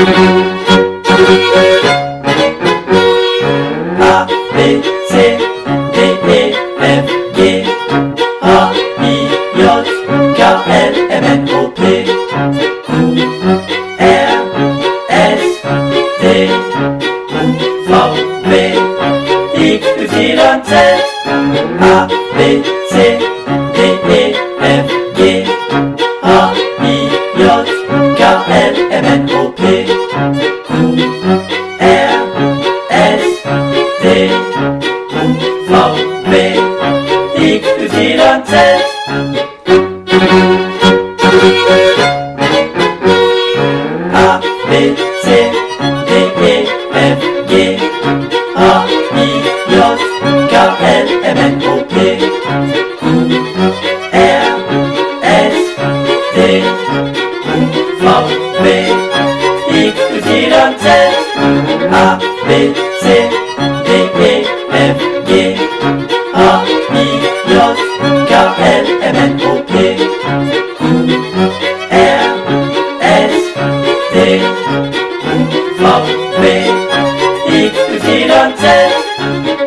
A, B, C, D, E, F, G, H, I, J, K, L, M, N, O, P, Q, R, S, T, U, V, W, X, Y, Z. A, B, C, D, E, F, G, H, I, J, K, L, M, N, O, P, Q, R, S, T, U, V, W, X, Y, Z. A, B, C, D, E, F, G, H, I, J, K, L, M, N, O, P, Q, R, S, T, U, V, X, Y, Z. A, B, C, D, E, F, G, H, I, J, K, L, M, N, O, P, Q, R, S, T, U, V, X, Y, Z.